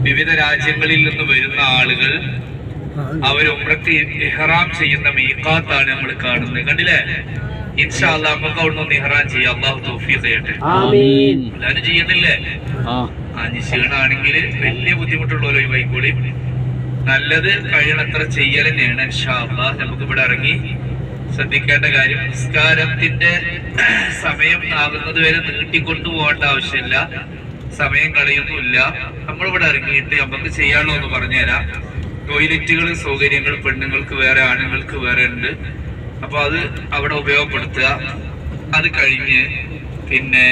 വിവിധ രാജ്യങ്ങളിൽ നിന്ന് വരുന്ന ആളുകൾ അവർ ഉംറക്ക് ഇഹ്റാം ചെയ്യുന്ന മീഖാത്താണ് നമ്മൾ കാണുന്നത്. കണ്ടില്ലേ? ഇൻഷാ അല്ലാഹ് നമുക്ക് അവിടുന്ന് ഇഹ്റാം ചെയ്യാം. അല്ലാഹു തൗഫീഖ് ചെയ്യട്ടെ. എല്ലാവരും ചെയ്യുന്നില്ലേ? ക്ഷീണാണെങ്കിൽ വലിയ ബുദ്ധിമുട്ടുള്ളവരോ ഈ വൈക്കോളി നല്ലത് കഴിയണത്ര ചെയ്യൽ തന്നെയാണ്. ഇൻഷാ അല്ലാഹ് നമുക്ക് ഇവിടെ ഇറങ്ങി ശ്രദ്ധിക്കേണ്ട കാര്യം, നിസ്കാരത്തിന്റെ സമയം ആകുന്നത് വരെ നീട്ടിക്കൊണ്ടു പോകേണ്ട ആവശ്യമില്ല, സമയം കളയൊന്നുമില്ല. നമ്മളിവിടെ ഇറങ്ങിയിട്ട് നമുക്ക് ചെയ്യാനുള്ളൂ എന്ന് പറഞ്ഞുതരാം. ടോയ്ലറ്റുകൾ സൗകര്യങ്ങൾ പെണ്ണുങ്ങൾക്ക് വേറെ ആണുങ്ങൾക്ക് വേറെ ഉണ്ട്. അപ്പൊ അത് അവിടെ ഉപയോഗപ്പെടുത്തുക. അത് കഴിഞ്ഞ് പിന്നെ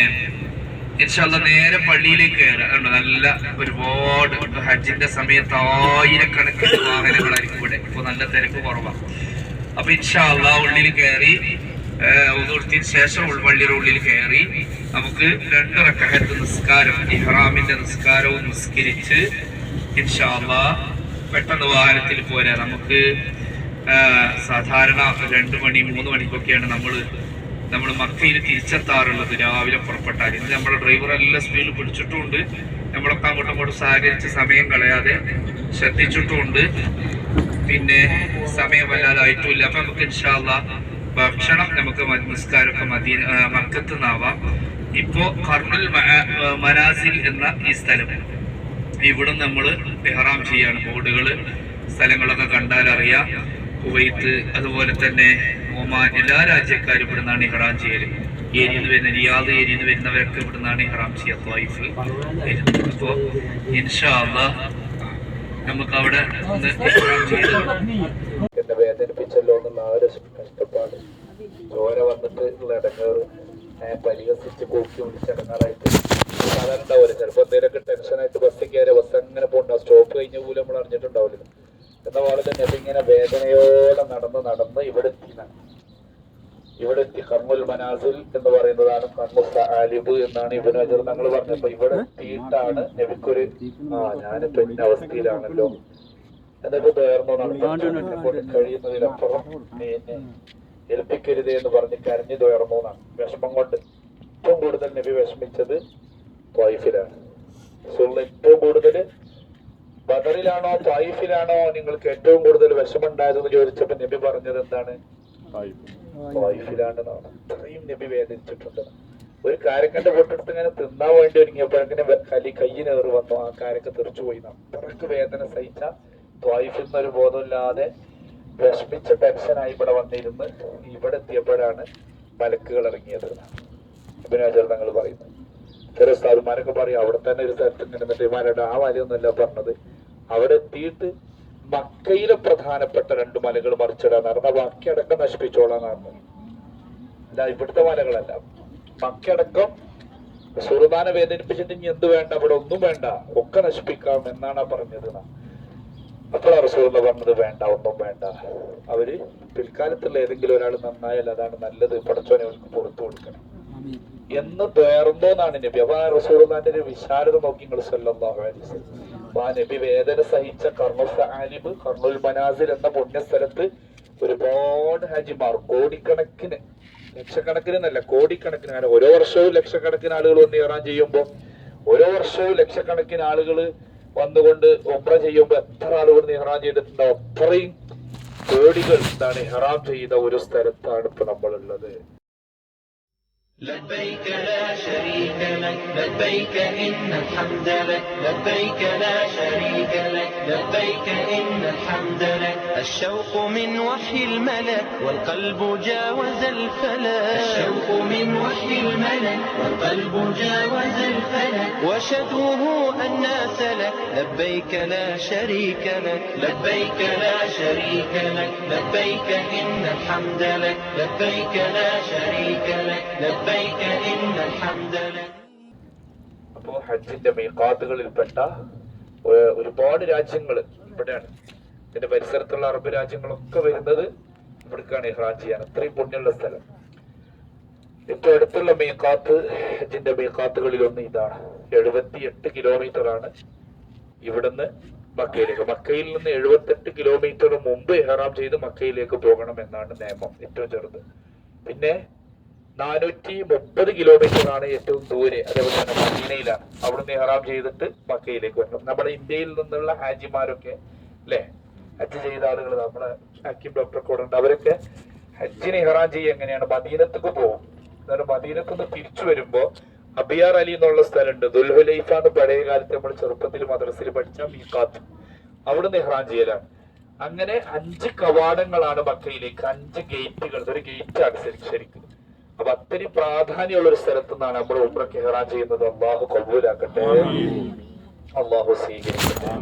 ഇൻഷാ അല്ലാഹ് നേരെ പള്ളിയിലേക്ക് കയറാം. നല്ല ഒരുപാട് ഹജ്ജിന്റെ സമയത്ത് ആയിരക്കണക്കിന് വാഹനങ്ങളായിരിക്കും ഇവിടെ. ഇപ്പൊ നല്ല തിരക്ക് കുറവാണ്. അപ്പൊ ഇൻഷാ അല്ലാഹ് ഉള്ളിൽ കയറി ഉദൂർത്തിന് ശേഷം പള്ളിയുടെ ഉള്ളിൽ കയറി നമുക്ക് 2 റക്അത്ത് നിസ്കാരം, ഇഹ്റാമിന്റെ നിസ്കാരവും നിസ്കരിച്ച് ഇൻഷാ അല്ലാഹ് പെട്ടെന്ന് വാഹനത്തിൽ പോരാ. നമുക്ക് സാധാരണ 2 മണി 3 മണിക്കൊക്കെയാണ് നമ്മൾ മക്കയിൽ തിരിച്ചെത്താറുള്ളത്. രാവിലെ പുറപ്പെട്ടാൽ ഇന്ന് നമ്മുടെ ഡ്രൈവർ എല്ലാം സ്പീഡിൽ പിടിച്ചിട്ടുമുണ്ട്. നമ്മളൊക്കെ അങ്ങോട്ടും സഹകരിച്ച് സമയം കളയാതെ ശ്രദ്ധിച്ചിട്ടുമുണ്ട്. പിന്നെ സമയം വല്ലാതായിട്ടുമില്ല. അപ്പൊ നമുക്ക് ഇൻഷാ അല്ലാഹ് ഭക്ഷണം നമുക്ക് നിസ്കാരമൊക്കെ മക്കത്ത് നിന്നാവാം. ഇപ്പോ ഖർനുൽ മനാസിൽ എന്ന ഈ സ്ഥലം, ഇവിടെ നമ്മൾ ഇഹ്റാം ചെയ്യാണ്. ബോർഡുകള് സ്ഥലങ്ങളൊക്കെ കണ്ടാൽ അറിയാം. കുവൈത്ത് അതുപോലെ തന്നെ ഒമാൻ എല്ലാ രാജ്യക്കാരും ഇവിടെ നിന്നാണ് ഇഹ്റാം ചെയ്യല്. ഏരിയയിൽ നിന്ന് വരുന്ന റിയാദ് ഏരിയയിൽ നിന്ന് വരുന്നവരൊക്കെ ഇവിടെ നിന്നാണ് ഇഹ്റാം ചെയ്യുക. ത്വായിഫ് വരുന്നത്. അപ്പോ ഇൻഷാ അല്ലാഹ് നമുക്ക് അവിടെ ഒന്ന് ഇഹ്റാം ചെയ്ത് എന്നെ വേദനിപ്പിച്ചല്ലോ എന്നുള്ള ആ ഒരു കഷ്ടപ്പാട്, ചോര വന്നിട്ട് ഉള്ള ഇടങ്ങേറ് പരിഹസിച്ച് കൂക്കി വിളിച്ചിടങ്ങാറായിട്ട് സാധാരണ ഉണ്ടാവില്ല. ചിലപ്പോൾ എന്തെങ്കിലുമൊക്കെ ടെൻഷനായിട്ട് ബസ്സിൽ കയറിയ ബസ് അങ്ങനെ പോകണ്ടാവും. സ്റ്റോപ്പ് കഴിഞ്ഞ പോലും നമ്മൾ അറിഞ്ഞിട്ടുണ്ടാവില്ല. എന്ന പോലെ തന്നെ ഇങ്ങനെ വേദനയോടെ നടന്ന് ഇവിടെ എത്തി ഖർനുൽ മനാസിൽ എന്ന് പറയുന്നതാണ്. ഖർനുൽ സആലിബ് എന്നാണ് ഇബ്നു ഹജർ തങ്ങൾ പറഞ്ഞപ്പോ ഇവിടെ എത്തിയിട്ടാണ് നബിക്കൊരു ഞാനിപ്പോ എന്റെ അവസ്ഥയിലാണല്ലോ എന്നിട്ട് തേർന്നു നടത്തി കഴിയുന്നതിലപ്പുറം എന്നെ ഏൽപ്പിക്കരുതേ എന്ന് പറഞ്ഞ് കരഞ്ഞു തുയർന്നു എന്നാണ്. വിഷമം കൊണ്ട് ഏറ്റവും കൂടുതൽ നബി വിഷമിച്ചത് ത്വായിഫിലാണ്. ഏറ്റവും കൂടുതൽ ബദറിലാണോ ത്വായിഫിലാണോ നിങ്ങൾക്ക് ഏറ്റവും കൂടുതൽ വിഷമുണ്ടായതെന്ന് ചോദിച്ചപ്പോ നബി പറഞ്ഞത് എന്താണ്? ത്വായിഫിലാണെന്നാണ്. അത്രയും നബി വേദനിച്ചിട്ടുണ്ട്. ഒരു കാരക്കന്റെ പൊട്ടെടുത്ത് ഇങ്ങനെ തിന്നാൻ വേണ്ടി ഒരുങ്ങിയപ്പോഴങ്ങനെ കയ്യിനേറി വന്നു. ആ കാരക്ക തെറിച്ചു പോയി. അത്രക്ക് വേദന സഹിച്ച ത്വായിഫിൽ നിന്നൊരു ബോധമില്ലാതെ വിഷമിച്ച ടെൻഷനായി ഇവിടെ വന്നിരുന്ന് ഇവിടെ എത്തിയപ്പോഴാണ് മലക്കുകൾ ഇറങ്ങിയത്. ഇബ്നു ഹജർ തങ്ങൾ പറയുന്നത്. ചില സ്ഥാപന്മാരൊക്കെ പറയും അവിടെ തന്നെ ഒരു സ്ഥലത്ത് ഇങ്ങനെ ആ മലയൊന്നുമല്ല പറഞ്ഞത്. അവിടെ എത്തിയിട്ട് മക്കയിലെ പ്രധാനപ്പെട്ട 2 മലകൾ മറിച്ചിടാൻ നടന്ന ബാക്കിയടക്കം നശിപ്പിച്ചോളാന്നാണ്. അല്ല ഇവിടുത്തെ മലകളല്ല, മക്കയടക്കം സുൽത്താനെ വേദനിപ്പിച്ചിട്ട് ഇനി എന്ത് വേണ്ട, അവിടെ ഒന്നും വേണ്ട, ഒക്കെ നശിപ്പിക്കാം എന്നാണ് പറഞ്ഞത്. അപ്പോഴാണ് റസൂലുള്ളാഹി പറഞ്ഞത് വേണ്ട, ഒന്നും വേണ്ട. അവര് പിൽക്കാലത്തുള്ള ഏതെങ്കിലും ഒരാൾ നന്നായാൽ അതാണ് നല്ലത്, പടച്ചോനെ അവർക്ക് പുറത്തു കൊടുക്കണം എന്ന് തേർന്നോന്നാണ് നബി. അപ്പൊ ആ റസൂലുള്ളാഹിന്റെ ഒരു വിശാലത നോക്കി നിങ്ങൾ സല്ലല്ലാഹു അലൈഹി വസല്ലം. അപ്പൊ ആ നബി വേദന സഹിച്ച ഖർനുൽ സആലിബ്, ഖർനുൽ മനാസിൽ എന്ന പുണ്യസ്ഥലത്ത് ഒരുപാട് ഹാജിമാർ, കോടിക്കണക്കിന്, ലക്ഷക്കണക്കിനല്ല കോടിക്കണക്കിന്, അങ്ങനെ ഓരോ വർഷവും ലക്ഷക്കണക്കിന് ആളുകൾ വന്ന് ഇഹ്റാം ചെയ്യുമ്പോൾ, ഓരോ വർഷവും ലക്ഷക്കണക്കിന് ആളുകൾ വന്നുകൊണ്ട് ഉംറ ചെയ്യുമ്പോൾ എത്ര ആളുകൾ ഇഹ്റാം ചെയ്തിട്ടുണ്ടാവും. അത്രയും കോടികൾ എന്താണ് ഇഹ്റാം ചെയ്ത ഒരു സ്ഥലത്താണ് ഇപ്പൊ നമ്മളുള്ളത്. لبيك لا شريك لك لبيك إن الحمد لك لبيك لا شريك لك لبيك إن الحمد لك الشوق من وحي الملك والقلب جاوز الفلك الشوق من وحي الملك والقلب جاوز الفلك وشدوه أناس لك لبيك لا شريك لك لبيك لا شريك لك لبيك إن الحمد لك لبيك لا شريك لك لبيك إن الحمد لك. അപ്പോ ഹജ്ജിന്റെ മീഖാത്തുകളിൽപ്പെട്ട ഒരുപാട് രാജ്യങ്ങൾ ഇവിടെയാണ്. ഇതിന്റെ പരിസരത്തുള്ള അറബ് രാജ്യങ്ങളൊക്കെ വരുന്നത് ഇവിടേക്കാണ് ഇഹ്റാം ചെയ്യാൻ. അത്രയും പുണ്യമുള്ള സ്ഥലം. ഏറ്റവും അടുത്തുള്ള മീഖാത്ത്, ഹജ്ജിന്റെ മീഖാത്തുകളിലൊന്ന് ഇതാണ്. 78 കിലോമീറ്റർ ആണ് ഇവിടുന്ന് മക്കയിലേക്ക്. മക്കയിൽ നിന്ന് 78 കിലോമീറ്റർ മുമ്പ് ഇഹ്റാം ചെയ്ത് മക്കയിലേക്ക് പോകണം എന്നാണ് നിയമം, ഏറ്റവും ചെറുത്. പിന്നെ 430 കിലോമീറ്ററാണ് ഏറ്റവും ദൂരെ. അതേപോലെ തന്നെ മദീനയിലാണ്. അവിടുന്ന് ഇഹ്റാം ചെയ്തിട്ട് മക്കയിലേക്ക് വരണം. നമ്മുടെ ഇന്ത്യയിൽ നിന്നുള്ള ഹാജിമാരൊക്കെ അല്ലെ, ഹജ്ജ് ചെയ്ത ആളുകൾ, നമ്മളെ ഹക്കീം ഡോക്ടർ കൂടെ ഉണ്ട്, അവരൊക്കെ ഹജ്ജിന് ഇഹ്റാം ചെയ്യുക എങ്ങനെയാണ്, മദീനത്തേക്ക് പോകും. എന്നിട്ട് മദീനത്ത് നിന്ന് തിരിച്ചു വരുമ്പോ അബിയാർ അലി എന്നുള്ള സ്ഥലമുണ്ട്, ദുൽഹുലൈഫ എന്ന് പഴയ കാലത്ത് നമ്മൾ ചെറുപ്പത്തിൽ മദ്രസയിൽ പഠിച്ച മീഖാത്ത്, അവിടുന്ന് ഇഹ്റാം ചെയ്യലാണ്. അങ്ങനെ 5 കവാടങ്ങളാണ് മക്കയിലേക്ക്, 5 ഗേറ്റുകൾ. ഒരു ഗേറ്റ് ആണ് ശരിക്കും. അപ്പൊ അത്രയും പ്രാധാന്യമുള്ള ഒരു സ്ഥലത്തു നിന്നാണ് നമ്മൾ ഉംറയ്ക്ക് ഇഹ്റാം ചെയ്യുന്നത്. അള്ളാഹു ഖബൂലാക്കട്ടെ, അള്ളാഹു സ്വീകരിക്കട്ടെ.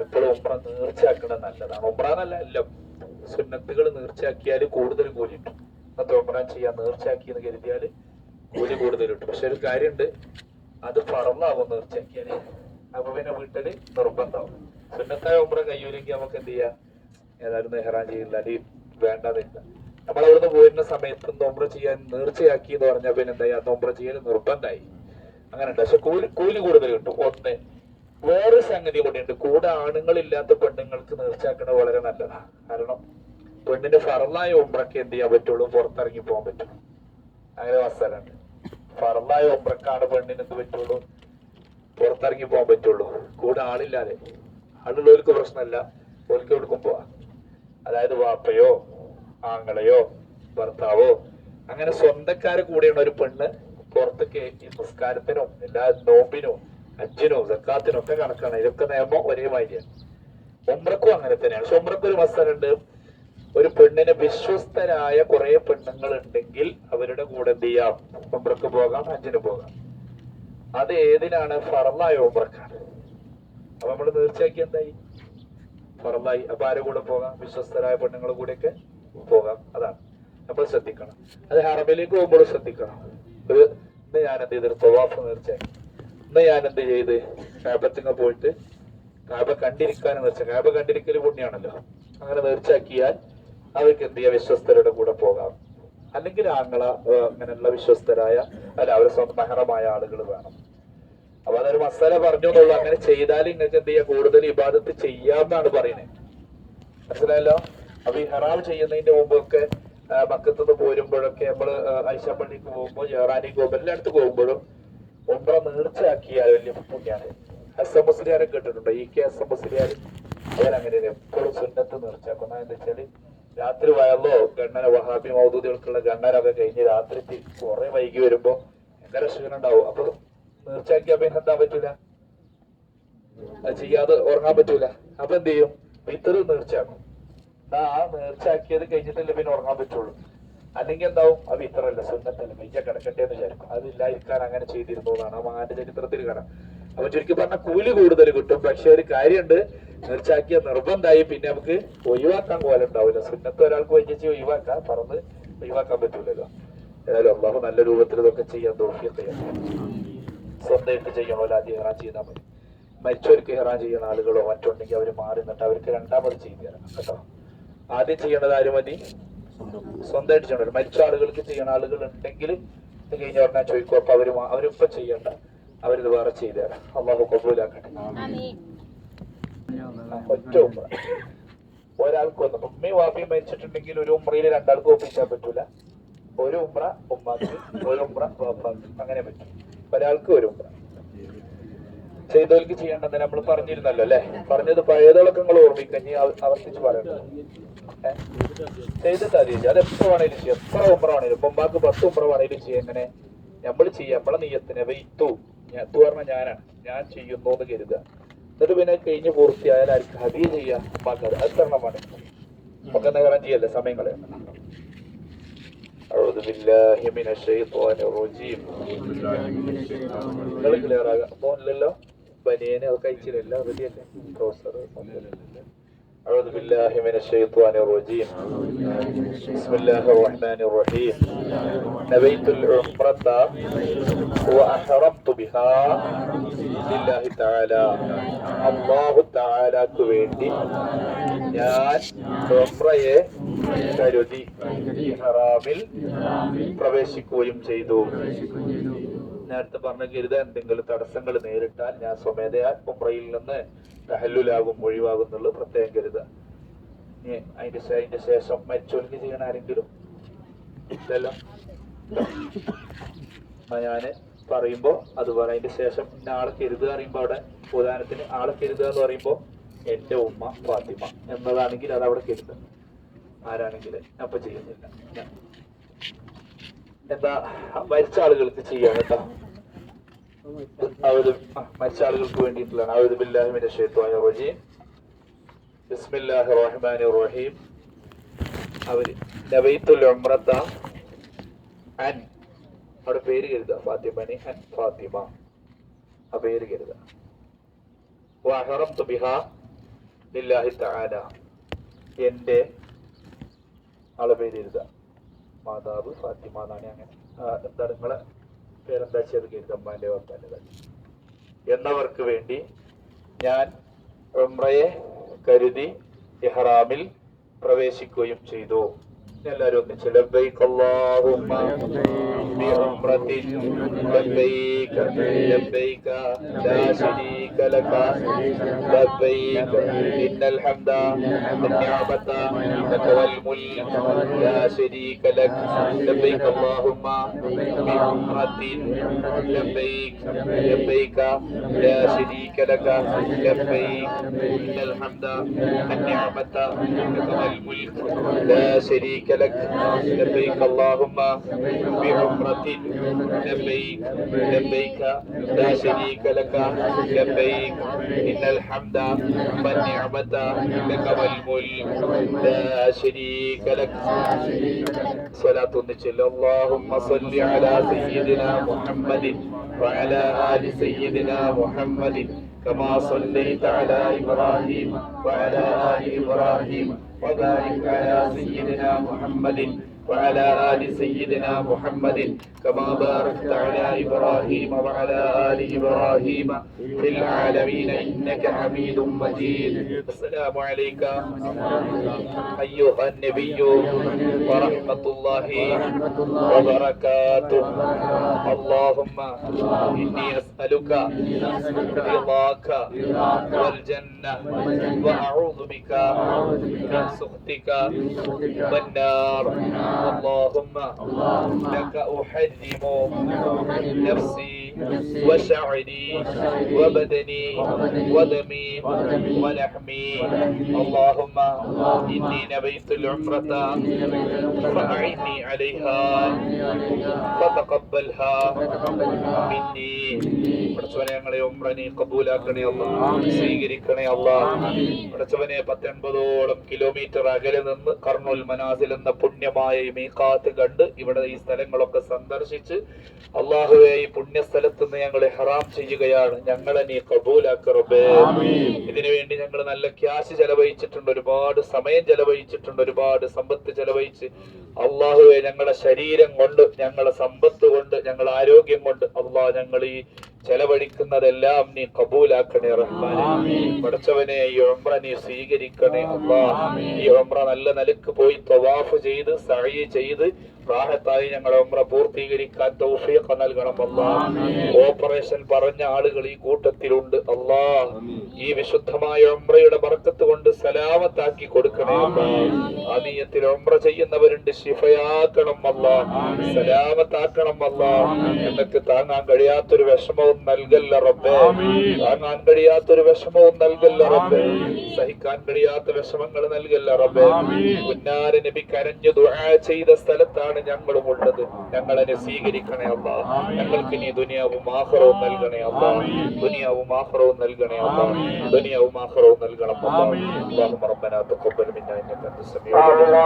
എപ്പോഴും ഉംറ നേർച്ചയാക്കണത് നല്ലതാണ്. ഉംറന്നല്ല, എല്ലാം സുന്നത്തുകൾ നേർച്ചയാക്കിയാൽ കൂടുതൽ കൂലി കിട്ടും. അന്നത്തെ ഉംറ ചെയ്യാൻ നേർച്ചയാക്കി എന്ന് കരുതിയാൽ കൂലി കൂടുതൽ കിട്ടും. പക്ഷെ ഒരു കാര്യമുണ്ട്, അത് ഫറളാവും നേർച്ചയാക്കിയാല്. അപ്പൊ പിന്നെ വീട്ടില് നിർബന്ധമാവും. സുന്നത്തായ ഉംറ കയ്യൂലെങ്കിൽ നമുക്ക് എന്ത് ചെയ്യാം, ഏതായാലും ഇഹ്റാം ചെയ്യില്ല, അല്ലെങ്കിൽ വേണ്ടതില്ല. നമ്മളവിടുന്ന് പോയിരുന്ന സമയത്ത് ഉംറ ചെയ്യാൻ നേർച്ചയാക്കി എന്ന് പറഞ്ഞാൽ പിന്നെ എന്താ ചെയ്യാ, ഉംറ ചെയ്യൽ നിർബന്ധമായി. അങ്ങനെ ഉണ്ട്. പക്ഷെ കൂലി കൂടുതൽ കിട്ടും. ഒന്ന് വേറൊരു സംഗതി കൂടിയുണ്ട്, കൂടെ ആണുങ്ങളില്ലാത്ത പെണ്ണുങ്ങൾക്ക് നേർച്ചയാക്കണത് വളരെ നല്ലതാണ്. കാരണം പെണ്ണിന്റെ ഫറളായ ഉംറയ്ക്ക് എന്ത് ചെയ്യാൻ പറ്റുള്ളൂ, പുറത്തിറങ്ങി പോകാൻ പറ്റുള്ളൂ. അങ്ങനെ അവസ്ഥയുണ്ട്. ഫറളായ ഉംറക്കാണ് പെണ്ണിന് എന്ത് പറ്റുള്ളൂ, പുറത്തിറങ്ങി പോകാൻ പറ്റുള്ളൂ. കൂടെ ആളില്ലാതെ. ആളുള്ളവർക്ക് പ്രശ്നമല്ല, ഓർക്ക് എവിടേക്കും പോവാം. അതായത് വാപ്പയോ ആങ്ങളെയോ ഭർത്താവോ അങ്ങനെ സ്വന്തക്കാര് കൂടെയാണ് ഒരു പെണ്ണ് പുറത്തേക്ക് ഈ നിസ്കാരത്തിനും എല്ലാ നോമ്പിനും ഹജ്ജിനോ സക്കാത്തിനോ ഒക്കെ കണക്കാണ്. ഇതൊക്കെ നിയമം ഒരേ മാതിരിയാണ്. ഉംറക്കും അങ്ങനെ തന്നെയാണ്. പക്ഷെ ഉംറക്ക് ഒരു മസാലുണ്ട്, ഒരു പെണ്ണിന് വിശ്വസ്തരായ കുറെ പെണ്ണുങ്ങൾ ഉണ്ടെങ്കിൽ അവരുടെ കൂടെ എന്ത് ചെയ്യാം, ഉംറക്ക് പോകാം, ഹജ്ജിന് പോകാം. അത് ഏതിനാണ്, ഫറളായ ഉംറക്കാണ്. അപ്പൊ നമ്മള് നേർച്ചയാക്കി എന്തായി, ഫറളായി. അപ്പൊ ആരുടെ കൂടെ പോകാം, വിശ്വസ്തരായ പെണ്ണുങ്ങളുടെ കൂടെയൊക്കെ പോകാം. അതാണ് നമ്മൾ ശ്രദ്ധിക്കണം. അത് ഹറമിലേക്ക് പോകുമ്പോൾ ശ്രദ്ധിക്കണം. ഒരു ഇന്ന് ഞാൻ എന്ത് ചെയ്തൊരു തവാഫ് നേർച്ചയാക്കി. ഇന്ന് ഞാൻ എന്ത് ചെയ്ത്, കാബത്തിങ്ങ പോയിട്ട് കാബ കണ്ടിരിക്കാനും നേർച്ച, കാബ കണ്ടിരിക്കല് പുണ്യാണല്ലോ. അങ്ങനെ നേർച്ചയാക്കിയാൽ അവർക്ക് എന്ത് ചെയ്യാം, വിശ്വസ്തരുടെ കൂടെ പോകാം. അല്ലെങ്കിൽ ആങ്ങള അങ്ങനെയുള്ള വിശ്വസ്തരായ അല്ല അവരെ സ്വന്തം മഹറമായ ആളുകൾ വേണം. അപ്പൊ അതൊരു മസാല പറഞ്ഞു എന്നുള്ളൂ. അങ്ങനെ ചെയ്താൽ നിങ്ങൾക്ക് എന്ത് ചെയ്യാം, കൂടുതൽ ഇബാദത്ത് ചെയ്യാമെന്നാണ് പറയുന്നത്. മനസ്സിലായല്ലോ. അപ്പൊ ഈ ഹറാം ചെയ്യുന്നതിന്റെ മുമ്പൊക്കെ മക്കത്തുനിന്ന് പോരുമ്പോഴൊക്കെ നമ്മള് ഐഷപ്പള്ളിക്ക് പോകുമ്പോൾ, ജെറാനിക്ക് പോകുമ്പോൾ, എല്ലായിടത്ത് പോകുമ്പോഴും ഉംറ നേർച്ചയാക്കിയാൽ വലിയ പുണ്യാണ്. എസ് മുസ്ലിയാരെ കേട്ടിട്ടുണ്ടോ, EK മുസ്ലിയാർ? അവരങ്ങനെ എപ്പോഴും സുന്നത്ത് നേർച്ചയാക്കുന്ന എന്താ വെച്ചാല്, രാത്രി വയറോ ഗണ്ണന വഹാബി മൗദൂദികൾക്കുള്ള ഗണ്ണനൊക്കെ കഴിഞ്ഞ് രാത്രി കുറെ വൈകി വരുമ്പോ ഭയങ്കര ക്ഷീണം ഉണ്ടാവും. അപ്പൊ നേർച്ചയാക്കിയാ പിന്നെ എന്താ പറ്റൂല, അത് ചെയ്യാതെ ഉറങ്ങാൻ പറ്റൂല. അപ്പൊ എന്ത് ചെയ്യും, വിത്തറ് നേർച്ചയാക്കും. ആ നേർച്ചയാക്കിയത് കഴിഞ്ഞിട്ടല്ലേ പിന്നെ ഉറങ്ങാൻ പറ്റുള്ളൂ. അല്ലെങ്കിൽ എന്താവും, അത് ഇത്രല്ല, സുന്നത്തല്ല, മെയ്യ കിടക്കട്ടെ എന്ന് വിചാരിക്കും. അതില്ലാതിരിക്കാൻ അങ്ങനെ ചെയ്തിരുന്നു എന്നാണ് ആ മഹാന്റെ ചരിത്രത്തിൽ കാണാം. അപ്പൊ ചുരുക്കി പറഞ്ഞ കൂലി കൂടുതൽ കിട്ടും. പക്ഷെ ഒരു കാര്യമുണ്ട്, നേർച്ചയാക്കിയ നിർബന്ധമായി പിന്നെ നമുക്ക് ഒഴിവാക്കാൻ പോലെ ഉണ്ടാവില്ല. സുന്നത്ത് ഒരാൾക്ക് വൈകിച്ച് ഒഴിവാക്കാം, പറന്ന് ഒഴിവാക്കാൻ പറ്റൂലല്ലോ. ഏതായാലും അള്ളാഹു നല്ല രൂപത്തിൽ ഇതൊക്കെ ചെയ്യാൻ തൗഫീഖ് ചെയ്യണം. സ്വന്തമായിട്ട് ചെയ്യണമല്ലോ, ആദ്യം ഇഹ്റാം ചെയ്താൽ മതി. മരിച്ചവർക്ക് ഇഹ്റാം ചെയ്യുന്ന ആളുകളോ മറ്റുണ്ടെങ്കിൽ അവർ മാറി നിന്നിട്ട് അവർക്ക് രണ്ടാമത് ചെയ്തു തരണം കേട്ടോ. ആദ്യം ചെയ്യേണ്ടത് ആര് മതി? സ്വന്തമായിട്ട് ചെയ്യണം. മരിച്ച ആളുകൾക്ക് ചെയ്യുന്ന ആളുകൾ ഉണ്ടെങ്കിൽ ഇത് കഴിഞ്ഞ പറഞ്ഞാൽ ചോദിക്കും. അപ്പൊ അവരിപ്പൊ ചെയ്യണ്ട, അവരിത് വേറെ ചെയ്തു തരാം. അള്ളാഹു കബൂലാക്കട്ടെ. ഒറ്റ ഉംറ ഒരാൾക്ക് വന്നു. ഉമ്മയും വാപ്പയും മരിച്ചിട്ടുണ്ടെങ്കിൽ ഒരു ഉംറയിൽ രണ്ടാൾക്ക് ഒപ്പിച്ചാൻ പറ്റൂല. ഒരു ഉംറ ഉമ്മാക്ക്, ഒരു ഉംറ വാപ്പാക്ക്, അങ്ങനെ പറ്റും. ഒരാൾക്ക് ഒരു ഉംറ. ചെയ്തവർക്ക് ചെയ്യേണ്ടത് നമ്മൾ പറഞ്ഞിരുന്നല്ലോ അല്ലെ? പറഞ്ഞത് പഴയതൊക്കെ നിങ്ങൾ ഓർമ്മിക്കഞ്ഞ് ആവർത്തിച്ച് പറയണ്ടത്. ചെയ്തിട്ട് അറിയില്ല. അത് എത്ര വേണേലും ചെയ്യാം, എത്ര ഉംറ വേണേലും. ഉമ്മാക്ക് 10 ഉംറ വേണേലും ചെയ്യാം. എങ്ങനെ നമ്മൾ ചെയ്യാം? നമ്മളെ നീയത്തിനെ വെയ്ത്തു പറഞ്ഞാൽ ഞാൻ ചെയ്യുന്നു എന്ന് കരുതുക. എന്നിട്ട് പിന്നെ കഴിഞ്ഞ് പൂർത്തിയായാൽ ആർക്ക് ഹദിയ ചെയ്യാം? ഉമ്മാക്ക് അത് തരണമാണ്. ഒക്കെ നഗരം ചെയ്യല്ലേ, സമയം കളയണം. أعوذ بالله من الشيطان الرجيم. നിങ്ങൾ ക്ലിയർ ആകാം. ഫോണിലല്ലോ ബനിയനെ അത് കഴിച്ചില്ല. റെഡിയല്ലേ? أعوذ بالله من الشيطان الرجيم. بسم الله الرحمن الرحيم. نويت العمرة وأحرمت بها لله تعالى. الله تعالى كويندي ഞാൻ ഉംറയെ കരുതി ഇഹ്റാമിൽ പ്രവേശിക്കുകയും ചെയ്തു. നേരത്തെ പറഞ്ഞ കരുത എന്തെങ്കിലും തടസ്സങ്ങൾ നേരിട്ടാൽ ഞാൻ സ്വമേധയാ ഉംറയിൽ നിന്ന് തഹല്ലുലാകും, ഒഴിവാകുന്നുള്ളു പ്രത്യേകം കരുത. അതിന്റെ ശേഷം മരിച്ചോലിക്ക് ചെയ്യണ ആരെങ്കിലും ഇല്ലല്ലോ. ഞാന് പറയുമ്പോ അതുപോലെ അതിന്റെ ശേഷം ഇന്ന ആളെ കരുതുക അറിയുമ്പോ, അവിടെ ഉദാഹരണത്തിന് ആളെ കരുതുക എന്ന് പറയുമ്പോ എന്റെ ഉമ്മ ഫാത്തിമ എന്നതാണെങ്കിൽ അത് അവിടെ കരുതുക. ആരാണെങ്കിൽ അപ്പൊ ചെയ്യുന്നില്ല. എന്താ മരിച്ച ആളുകൾക്ക് ചെയ്യാം കേട്ടോ. മരിച്ച ആളുകൾക്ക് വേണ്ടിയിട്ടുള്ളതാണ്. അഊദു ബില്ലാഹി മിനശ് ശൈത്വാനിർ റജീം. ബിസ്മില്ലാഹിർ റഹ്മാനിർ റഹീം. അവര് നവൈത്തുൽ ഉംറത അൻ, അവിടെ പേര് കരുതുക. ഫാത്തിമനി അൻ ഫാത്തിമ, ആ പേര് കരുതുക. വഅഹറംതു ബിഹാ ലില്ലാഹി തആല, എന്റെ ആളെ പേര് എഴുതുക. മാതാവ് ഫാത്തിമ എന്നാണ്. അങ്ങനെ എന്താണ് നിങ്ങളെ പേരെന്താ ചെയ്ത് കരുതുക, അമ്മാന്റെ വാപ്പാന്റെ എന്നവർക്ക് വേണ്ടി ഞാൻ ഉംറയെ കരുതി ഇഹ്റാമിൽ പ്രവേശിക്കുകയും ചെയ്തു. എല്ലാവരും ഒന്നിച്ച് ലബ്ബൈക അല്ലാഹുമ്മ ബിഉംറത്തിൻ ലബ്ബൈക ലബ്ബൈക ലാ ശരീക ലക ലബ്ബൈക ഇന്നൽ ഹംദ വന്നിഅമത ലക വൽ മുൽക് ലാ ശരീക ലക ലബ്ബൈക അല്ലാഹുമ്മ ബിഉംറത്തിൻ ലബ്ബൈക ലബ്ബൈക ലാ ശരീക ലക ലബ്ബൈക ഇന്നൽ ഹംദ വന്നിഅമത ലക വൽ മുൽക് ലാ ശരീക لك لبيك اللهم بعمرة لبيك لبيك لا شريك لك لبيك إن الحمد والنعمة لك والملك لا شريك لك. صلاة النبي اللهم صل على سيدنا محمد وعلى آل سيدنا محمد كما صليت على إبراهيم وعلى آل إبراهيم وبارك على سيدنا محمد وعلى آل سيدنا محمد كما باركت على إبراهيم وعلى آل إبراهيم في العالمين إنك حميد مجيد. السلام عليك أيها النبي ورحمة الله وبركاته. اللهم إني أسألك رضاك والجنة وأعوذ بك من سخطك والنار. اللهم لك أحرم نفسي وشعري وبدني ودمي ولحمي. اللهم إني نويت العمرة فأعني عليها فتقبلها مني. പടച്ചവനെ ഞങ്ങളെ ഉംറനെ കബൂലാക്കണേ അല്ലാഹ്, സ്വീകരിക്കണേ അല്ലാഹ്. പടച്ചവനെ 19ഓളം കിലോമീറ്റർ അകലെ നിന്ന് കർണുൽ മനാസിൽ എന്ന പുണ്യമായ ഈ മീഖാത്ത് കണ്ട് ഇവിടെ ഈ സ്ഥലങ്ങളൊക്കെ സന്ദർശിച്ച് അല്ലാഹുവേ ഈ പുണ്യസ്ഥലത്ത് നിന്ന് ഞങ്ങളെ ഹറാം ചെയ്യുകയാണ്. ഞങ്ങളെ നീ കബൂലാക്ക റബ്ബേ. ഇതിനു വേണ്ടി ഞങ്ങൾ നല്ല ക്യാഷ് ചെലവഴിച്ചിട്ടുണ്ട്, ഒരുപാട് സമയം ചെലവഴിച്ചിട്ടുണ്ട്, ഒരുപാട് സമ്പത്ത് ചെലവഴിച്ച്. അല്ലാഹുവേ ഞങ്ങളുടെ ശരീരം കൊണ്ട്, ഞങ്ങളുടെ സമ്പത്ത് കൊണ്ട്, ഞങ്ങളുടെ ആരോഗ്യം കൊണ്ട് അല്ലാഹ് ഞങ്ങൾ ഈ ചെലവഴിക്കുന്നതെല്ലാം നീ കബൂലാക്കണേ റഹ്മാനെ. പടച്ചവനെ ഈ ഉംറ നീ സ്വീകരിക്കണേ അല്ലാഹ്. ഈ ഉംറ നല്ല നിലക്ക് പോയി തവാഫ് ചെയ്ത് സഅയ് ചെയ്ത് റാഹത്തായി ഞങ്ങളെ ഉംറ പൂർത്തീകരിക്കാൻ തൗഫീഖ് നൽകണം അല്ലാഹ്. ഓപ്പറേഷൻ പറഞ്ഞ ആളുകൾ ഈ കൂട്ടത്തിലുണ്ട് അല്ലാഹ്. ഈ വിശുദ്ധമായ ഉംറയുടെ ബർക്കത്ത് കൊണ്ട് സലാമത്താക്കി കൊടുക്കണേ അല്ലാഹ്. ആനിയത്തിൽ ഉംറ ചെയ്യുന്നവരുണ്ട്, ശിഫയാക്കണം അല്ലാഹ്, സലാമത്താക്കണം അല്ലാഹ്. എന്നൊക്കെ താങ്ങാൻ കഴിയാത്തൊരു വിഷമവും നൽകല്ല റബ്ബേ, താങ്ങാൻ കഴിയാത്തൊരു വിഷമവും നൽകല്ല റബ്ബേ, സഹിക്കാൻ കഴിയാത്ത വിഷമങ്ങൾ നൽകല്ല റബ്ബേ. പുന്നാര നബി കരഞ്ഞു ദുആ ചെയ്ത സ്ഥലത്താണ് ഞങ്ങളും ഉള്ളത്. ഞങ്ങളെ സ്വീകരിക്കണേ അല്ലാഹ്. ഞങ്ങൾക്ക് നീ ദുനിയാവും ആഖിറവും നൽകണേ അല്ലാഹ്. ദുനിയാവും ആഖിറവും നൽകണേ അല്ലാഹ്. ദുനിയാവും ആഖിറവും നൽകണം അല്ലാഹ്. اللهم ربنا تقبل منا انك انت السميع العليم.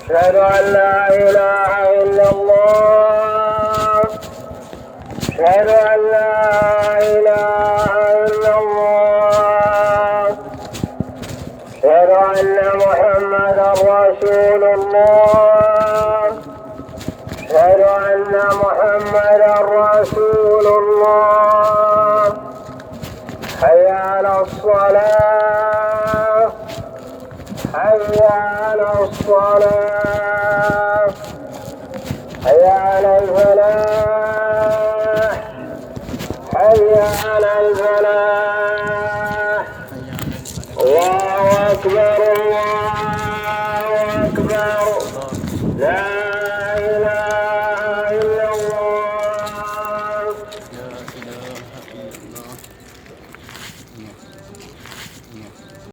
أشهد أن لا إله إلا الله. أشهد أن لا إله إلا الله. أشهد أن محمدا رسول الله. أشهد أن محمدا رسول الله. حي على الصلاة. حي على الصلاة. حي على الفلاح. حي على الفلاح. الله أكبر الله